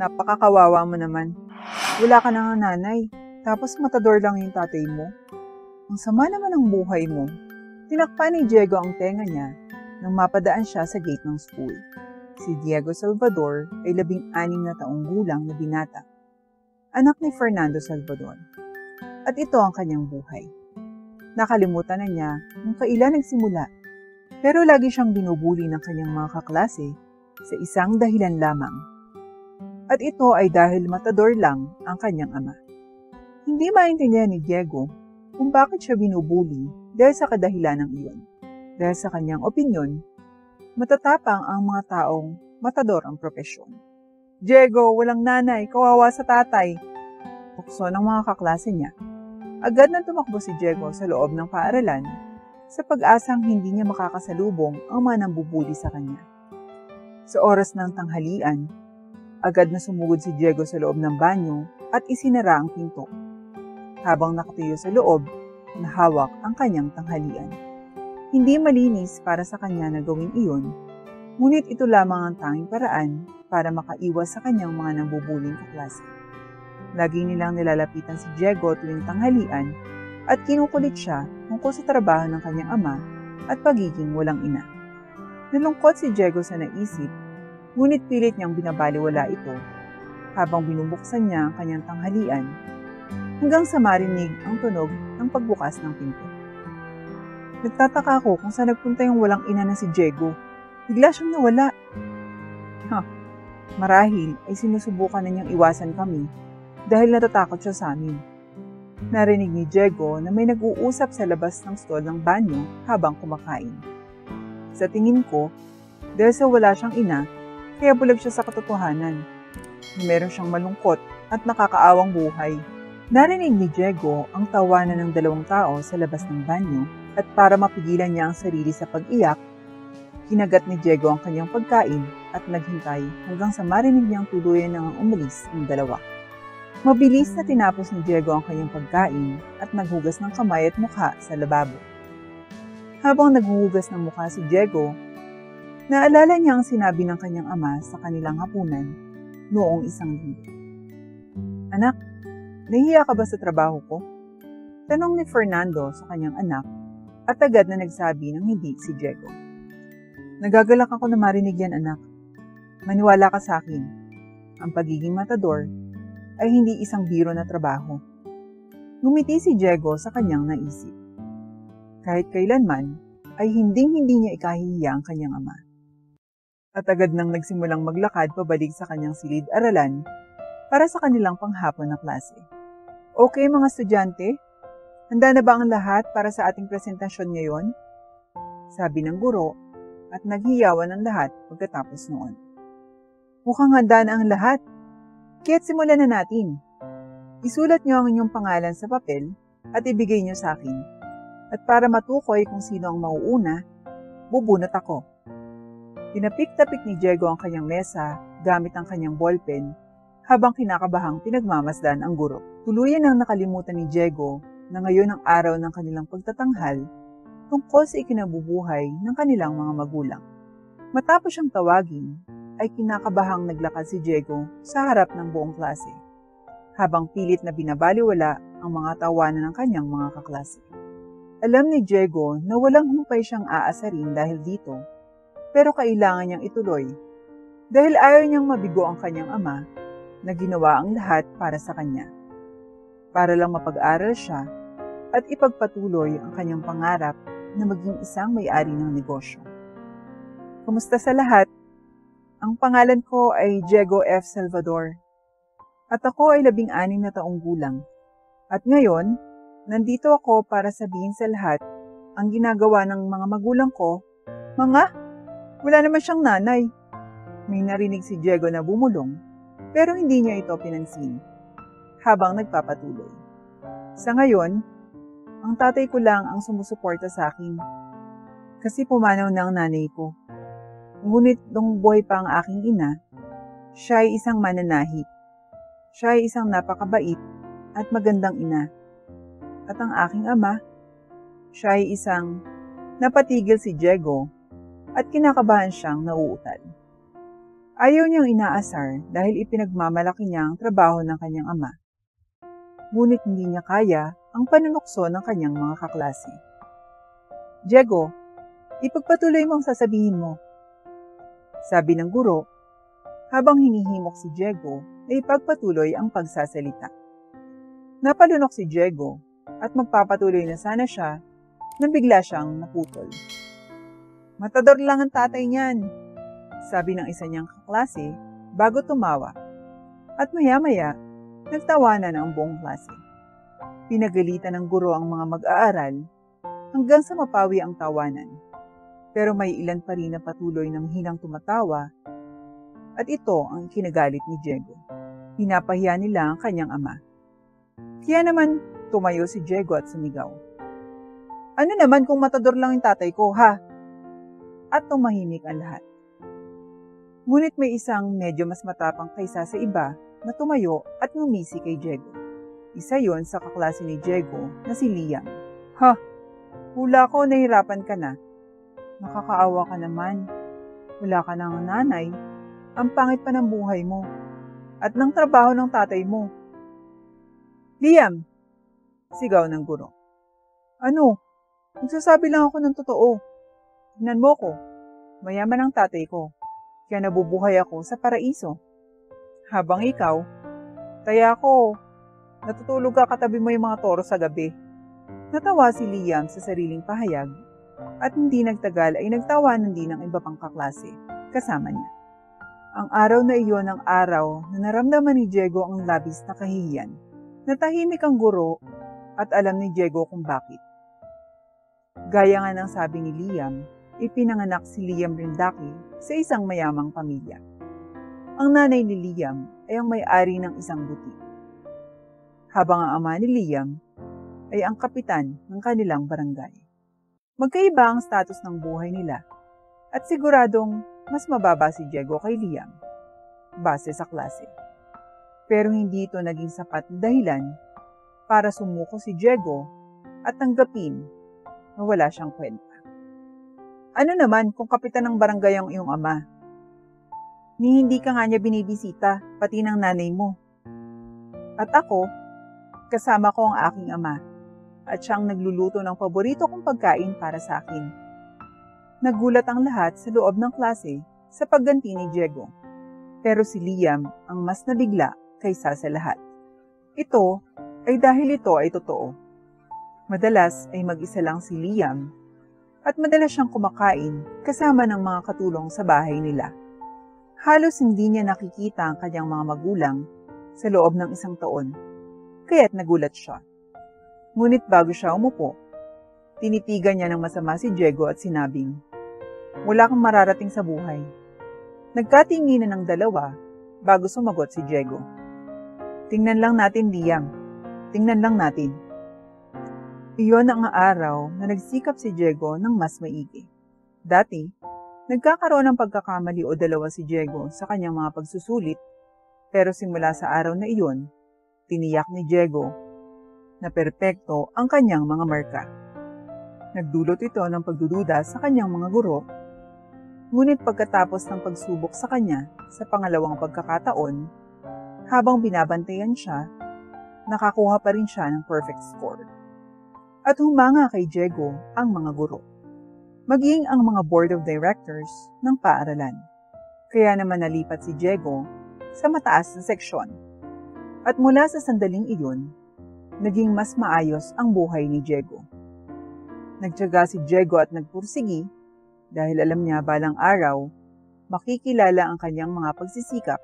Napakakawawa mo naman. Wala ka na nga nanay, tapos matador lang yung tatay mo. Ang sama naman ang buhay mo. Tinakpan ni Diego ang tenga niya nang mapadaan siya sa gate ng school. Si Diego Salvador ay 16 na taong gulang na binata, anak ni Fernando Salvador. At ito ang kanyang buhay. Nakalimutan na niya kung kailan nagsimula, pero lagi siyang binubuli ng kanyang mga kaklase sa isang dahilan lamang. At ito ay dahil matador lang ang kanyang ama. Hindi maintindihan ni Diego kung bakit siya binubuli dahil sa kadahilanang iyon. Dahil sa kanyang opinyon, matatapang ang mga taong matador ang propesyon. Diego, walang nanay, kawawa sa tatay. Tukso ng mga kaklase niya. Agad na tumakbo si Diego sa loob ng paaralan sa pag-asang hindi niya makakasalubong ang mga nambubuli sa kanya. Sa oras ng tanghalian, agad na sumugod si Diego sa loob ng banyo at isinara ang pinto. Habang nakatayo sa loob, nahawak ang kanyang tanghalian. Hindi malinis para sa kanya na gawin iyon, ngunit ito lamang ang tanging paraan para makaiwas sa kanyang mga nambubuling kaklase. Lagi nilang nilalapitan si Diego tuwing tanghalian at kinukulit siya tungkol sa trabaho ng kanyang ama at pagiging walang ina. Nalungkot si Diego sa naisip, ngunit pilit niyang binabaliwala ito habang binubuksan niya ang kanyang tanghalian hanggang sa marinig ang tunog ng pagbukas ng pinto. Nagtataka ako kung saan nagpunta yung walang ina na si Diego. Bigla siyang nawala. Marahil ay sinusubukan na niyang iwasan kami dahil natatakot siya sa amin. Narinig ni Diego na may nag-uusap sa labas ng stall ng banyo habang kumakain. Sa tingin ko, dahil sa wala siyang ina, kaya bulag siya sa katotohanan. Meron siyang malungkot at nakakaawang buhay. Narinig ni Diego ang tawanan ng 2 tao sa labas ng banyo at para mapigilan niya ang sarili sa pag-iyak, kinagat ni Diego ang kanyang pagkain at naghintay hanggang sa marinig niyang tuluyan nang umalis ng 2. Mabilis na tinapos ni Diego ang kanyang pagkain at naghugas ng kamay at mukha sa lababo. Habang naghuhugas ng mukha si Diego, naalala niya ang sinabi ng kanyang ama sa kanilang hapunan noong isang linggo. Anak, nahihiya ka ba sa trabaho ko? Tanong ni Fernando sa kanyang anak at agad na nagsabi ng hindi si Diego. Nagagalak ako na marinig yan, anak. Maniwala ka sa akin. Ang pagiging matador ay hindi isang biro na trabaho. Ngumiti si Diego sa kanyang naisip. Kahit kailanman ay hindi niya ikahihiya ang kanyang ama. At agad nang nagsimulang maglakad pabalik sa kanyang silid-aralan para sa kanilang panghapon na klase. Okay mga estudyante, handa na ba ang lahat para sa ating presentasyon ngayon? Sabi ng guro at naghiyawan ang lahat pagkatapos noon. Mukhang handa na ang lahat. Kaya't simulan na natin. Isulat niyo ang inyong pangalan sa papel at ibigay niyo sa akin. At para matukoy kung sino ang mauuna, bubunot ako. Tinapik-tapik ni Diego ang kanyang mesa gamit ang kanyang ballpen habang kinakabahang pinagmamasdan ang guro. Tuluyan ang nakalimutan ni Diego na ngayon ang araw ng kanilang pagtatanghal tungkol sa ikinabubuhay ng kanilang mga magulang. Matapos siyang tawagin, ay kinakabahang naglakad si Diego sa harap ng buong klase, habang pilit na binabaliwala ang mga tawanan ng kanyang mga kaklase. Alam ni Diego na walang humpay siyang aasarin dahil dito, pero kailangan niyang ituloy dahil ayaw niyang mabigo ang kanyang ama na ginawa ang lahat para sa kanya. Para lang mapag-aral siya at ipagpatuloy ang kanyang pangarap na maging isang may-ari ng negosyo. Kumusta sa lahat? Ang pangalan ko ay Diego F. Salvador at ako ay 16 na taong gulang. At ngayon, nandito ako para sabihin sa lahat ang ginagawa ng mga magulang ko. Mga, wala naman siyang nanay. May narinig si Diego na bumulong pero hindi niya ito pinansin habang nagpapatuloy. Sa ngayon, ang tatay ko lang ang sumusuporta sa akin kasi pumanaw na ang nanay ko. Ngunit nung buhay pa ang aking ina, siya ay isang mananahi. Siya ay isang napakabait at magandang ina. At ang aking ama, siya ay isang napatigil si Diego at kinakabahan siyang nauutal. Ayaw niyang inaasar dahil ipinagmamalaki niya ang trabaho ng kanyang ama. Ngunit hindi niya kaya ang panunukso ng kanyang mga kaklase. Diego, ipagpatuloy mo ang sasabihin mo, sabi ng guro, habang hinihimok si Diego na ipagpatuloy ang pagsasalita. Napalunok si Diego at magpapatuloy na sana siya nang bigla siyang naputol. Matador lang ang tatay niyan, sabi ng isa niyang kaklase bago tumawa. At maya-maya, nagtawanan ang buong klase. Pinagalitan ng guro ang mga mag-aaral hanggang sa mapawi ang tawanan. Pero may ilan pa rin na patuloy ng hinang tumatawa at ito ang ikinagalit ni Diego. Pinapahiya nila ang kanyang ama. Kaya naman tumayo si Diego at sumigaw. Ano naman kung matador lang yung tatay ko, ha? At tumahimik ang lahat. Ngunit may isang medyo mas matapang kaysa sa iba na tumayo at ngumisi kay Diego. Isa yon sa kaklase ni Diego na si Liam. Ha, hula ko nahirapan ka na. Nakakaawa ka naman. Wala ka ng nanay. Ang pangit pa ng buhay mo. At ng trabaho ng tatay mo. Liam! Sigaw ng guro. Ano? Nagsasabi lang ako ng totoo. Tingnan mo ko. Mayaman ang tatay ko. Kaya nabubuhay ako sa paraiso. Habang ikaw, taya ko, natutulog ka katabi mo yung mga toro sa gabi. Natawa si Liam sa sariling pahayag at hindi nagtagal ay nagtawanan din ng iba pang kaklase kasama niya. Ang araw na iyon ang araw na naramdaman ni Diego ang labis na kahihiyan. Natahimik ang guro at alam ni Diego kung bakit. Gaya nga ng sabi ni Liam, ipinanganak si Liam Rindaki sa isang mayamang pamilya. Ang nanay ni Liam ay ang may-ari ng isang butik. Habang ang ama ni Liam ay ang kapitan ng kanilang barangay. Magkaiba ang status ng buhay nila at siguradong mas mababa si Diego kay Liam base sa klase. Pero hindi ito naging sapat na dahilan para sumuko si Diego at tanggapin na wala siyang kwenta. Ano naman kung kapitan ng barangay ang iyong ama? Ni hindi ka nga niya binibisita, pati ng nanay mo. At ako, kasama ko ang aking ama, at siyang nagluluto ng paborito kong pagkain para sa akin. Nagulat ang lahat sa loob ng klase sa pagganti ni Diego. Pero si Liam ang mas nabigla kaysa sa lahat. Ito ay dahil ito ay totoo. Madalas ay mag-isa lang si Liam at madalas siyang kumakain kasama ng mga katulong sa bahay nila. Halos hindi niya nakikita ang kanyang mga magulang sa loob ng isang taon, kaya't nagulat siya. Ngunit bago siya umupo, tinitigan niya ng masama si Diego at sinabing, wala kang mararating sa buhay. Nagkatinginan ng dalawa bago sumagot si Diego. Tingnan lang natin, Liam. Tingnan lang natin. Iyon ang araw na nagsikap si Diego ng mas maigi. Dati, nagkakaroon ng pagkakamali o dalawa si Diego sa kanyang mga pagsusulit, pero simula sa araw na iyon, tiniyak ni Diego na perpekto ang kanyang mga marka. Nagdulot ito ng pagdududa sa kanyang mga guro, ngunit pagkatapos ng pagsubok sa kanya sa pangalawang pagkakataon, habang binabantayan siya, nakakuha pa rin siya ng perfect score. At humanga kay Diego ang mga guro, maging ang mga board of directors ng paaralan. Kaya naman nalipat si Diego sa mataas na seksyon. At mula sa sandaling iyon, naging mas maayos ang buhay ni Diego. Nagtiyaga si Diego at nagpursigi dahil alam niya balang araw, makikilala ang kanyang mga pagsisikap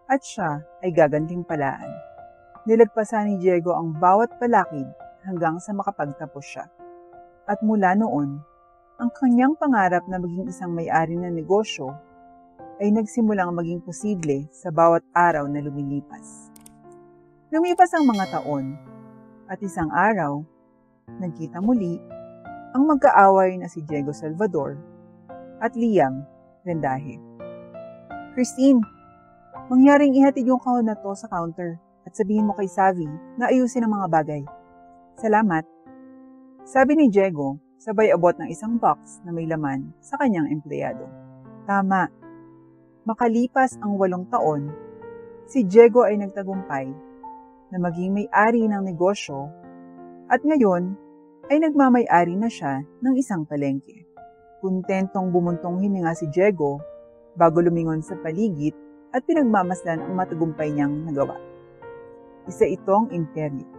at siya ay gagantimpalaan. Nilagpasan ni Diego ang bawat palakid hanggang sa makapagtapos siya. At mula noon, ang kanyang pangarap na maging isang may-ari ng negosyo ay nagsimulang maging posible sa bawat araw na lumilipas. Lumipas ang mga taon at isang araw, nagkita muli ang magkaaway na si Diego Salvador at Liam Rendaje. Christine, mangyaring ihatid yung kahon na to sa counter at sabihin mo kay Savi na ayusin ang mga bagay. Salamat. Sabi ni Diego, sabay abot ng isang box na may laman sa kanyang empleyado. Tama. Makalipas ang 8 taon, si Diego ay nagtagumpay na maging may-ari ng negosyo at ngayon ay nagmamay-ari na siya ng isang palengke. Kontentong bumuntong hininga si Diego bago lumingon sa paligid at pinagmamasdan ang matagumpay niyang nagawa. Isa itong imperyo.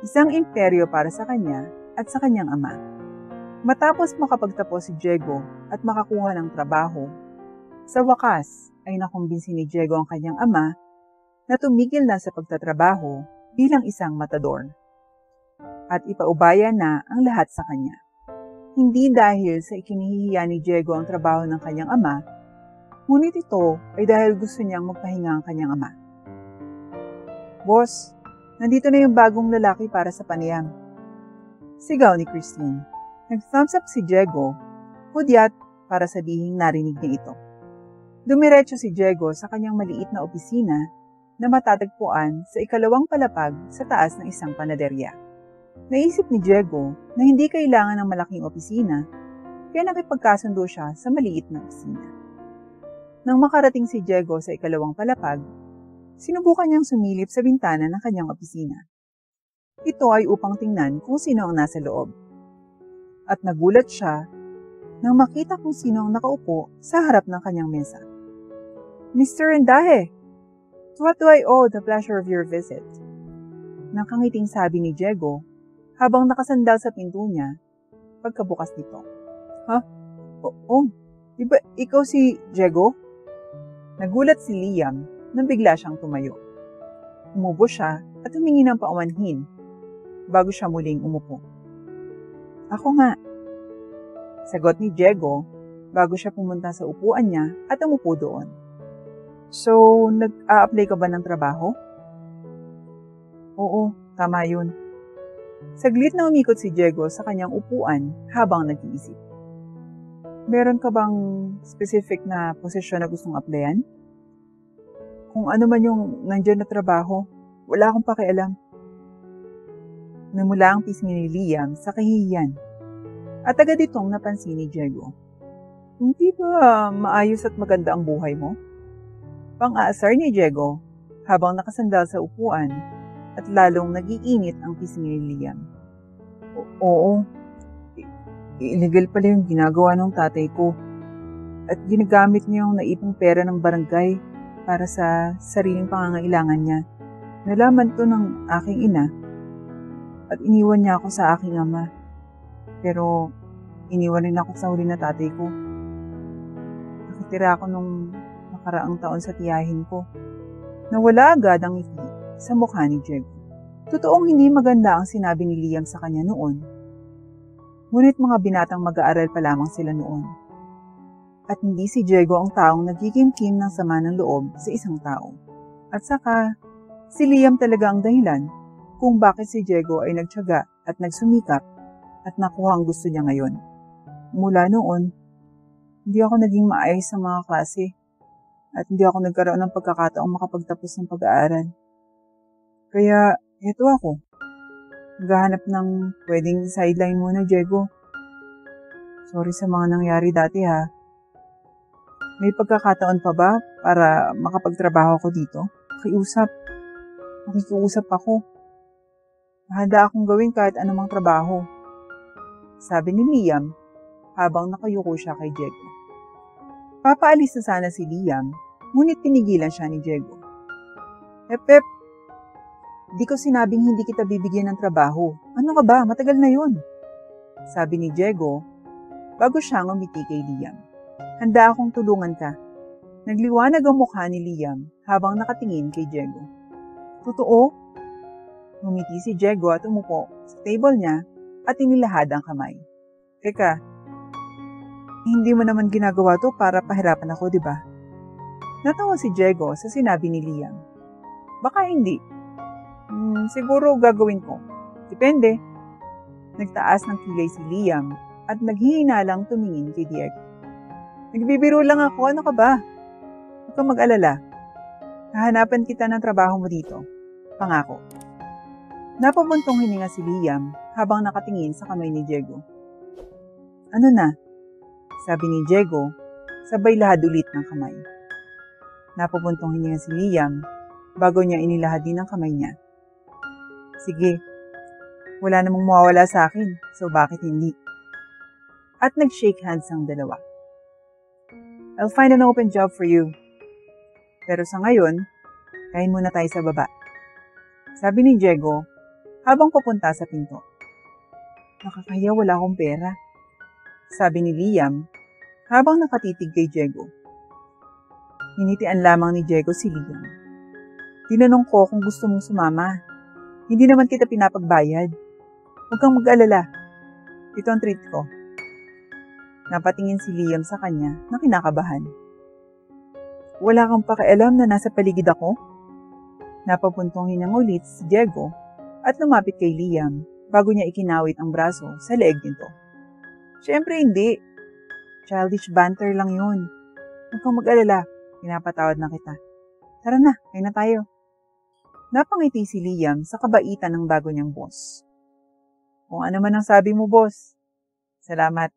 Isang imperyo para sa kanya at sa kanyang ama. Matapos makapagtapos si Diego at makakuha ng trabaho, sa wakas ay nakumbinsi ni Diego ang kanyang ama na tumigil na sa pagtatrabaho bilang isang matador at ipaubaya na ang lahat sa kanya. Hindi dahil sa ikinihihiya ni Diego ang trabaho ng kanyang ama, ngunit ito ay dahil gusto niyang magpahinga ang kanyang ama. "Boss, nandito na yung bagong lalaki para sa panayam," sigaw ni Christine. Nag-thumbs up si Diego, hudyat para sabihing narinig niya ito. Dumiretso si Diego sa kanyang maliit na opisina na matatagpuan sa ikalawang palapag sa taas ng isang panaderya. Naisip ni Diego na hindi kailangan ng malaking opisina, kaya nakipagkasundo siya sa maliit na opisina. Nang makarating si Diego sa ikalawang palapag, sinubukan niyang sumilip sa bintana ng kanyang opisina. Ito ay upang tingnan kung sino ang nasa loob. At nagulat siya nang makita kung sino ang nakaupo sa harap ng kanyang mesa. "Mr. Rendaje, to what do I owe the pleasure of your visit?" Nakangiting sabi ni Diego habang nakasandal sa pinto niya pagkabukas nito. "Ha? Oo, di ba ikaw si Diego?" Nagulat si Liam nang bigla siyang tumayo. Umubo siya at humingi ng paumanhin bago siya muling umupo. "Ako nga," sagot ni Diego bago siya pumunta sa upuan niya at umupo doon. "So, nag-a-apply ka ba ng trabaho?" "Oo, tama yun." Saglit na umikot si Diego sa kanyang upuan habang nag-iisip. "Meron ka bang specific na posisyon na gustong applyan?" "Kung ano man yung nandyan na trabaho, wala akong pakialam." Namula ang pisngi ni Liam sa kahihiyan at agad itong napansin ni Diego. "Hindi ba maayos at maganda ang buhay mo?" Pang-aasar ni Diego habang nakasandal sa upuan at lalong nag-iinit ang pisngi ni Liam. Oo, illegal pala yung ginagawa ng tatay ko at ginagamit niya yung naipong pera ng barangay para sa sariling pangangailangan niya. Nalaman to ng aking ina at iniwan niya ako sa aking ama. Pero iniwan rin ako sa huli na tatay ko. Nakitira ako nung nakaraang taon sa tiyahin ko. Nawala agad ang ngiti sa mukha ni Diego. Totoong hindi maganda ang sinabi ni Liam sa kanya noon. Ngunit mga binatang mag-aaral pa lamang sila noon. At hindi si Diego ang taong nagkikimkim ng sama ng loob sa isang tao. At saka, si Liam talaga ang dahilan kung bakit si Diego ay nagtiyaga at nagsumikap at nakuha ang gusto niya ngayon. Mula noon, hindi ako naging maayos sa mga klase at hindi ako nagkaroon ng pagkakataong makapagtapos ng pag-aaral. Kaya, eto ako. Naghahanap ng pwedeng sideline muna, Diego. Sorry sa mga nangyari dati ha. May pagkakataon pa ba para makapagtrabaho ko dito? Makikiusap ako. Handa akong gawin kahit anumang trabaho. Sabi ni Liam habang nakayuko siya kay Diego. Papaalis na sana si Liam, ngunit pinigilan siya ni Diego. Pep, di ko sinabing hindi kita bibigyan ng trabaho. Ano ka ba? Matagal na yun. Sabi ni Diego bago siya ngumiti kay Liam. Handa akong tulungan ka. Nagliwanag ang mukha ni Liam habang nakatingin kay Diego. Totoo? Ngumiti si Diego at umupo sa table niya at inilahad ang kamay. Teka, hindi mo naman ginagawa to para pahirapan ako, di ba? Natawa si Diego sa sinabi ni Liam. Baka hindi. Siguro gagawin ko. Depende. Nagtaas ng kilay si Liam at naghihinalang tumingin kay Diego. Nagbibiro lang ako, ano ka ba? Huwag kang mag-alala. Hahanapan kita ng trabaho mo dito. Pangako. Napamuntong hininga si Liam habang nakatingin sa kamay ni Diego. Ano na? Sabi ni Diego, sabay lahad ulit ng kamay. Napapuntong hininga si Liam bago niya inilahad din ang kamay niya. Sige, wala namang mawawala sa akin, so bakit hindi? At nag-shake hands ang dalawa. I'll find an open job for you. Pero sa ngayon, kain muna tayo sa baba. Sabi ni Diego habang papunta sa pinto. Nakakahiya, wala akong pera. Sabi ni Liam habang nakatitig kay Diego. Hinitian lamang ni Diego si Liam. Tinanong ko kung gusto mong sumama. Hindi naman kita pinapagbayad. Huwag kang mag-alala. Ito ang treat ko. Napatingin si Liam sa kanya na kinakabahan. Wala kang pakialam na nasa paligid ako? Napapuntong hinang ulit si Diego at lumapit kay Liam bago niya ikinawit ang braso sa leeg nito. Siyempre hindi. Childish banter lang yun. Huwag kang mag-alala. Pinapatawad na kita. Tara na, kain na tayo. Napangiti si Liam sa kabaitan ng bago niyang boss. Kung ano man ang sabi mo, boss. Salamat.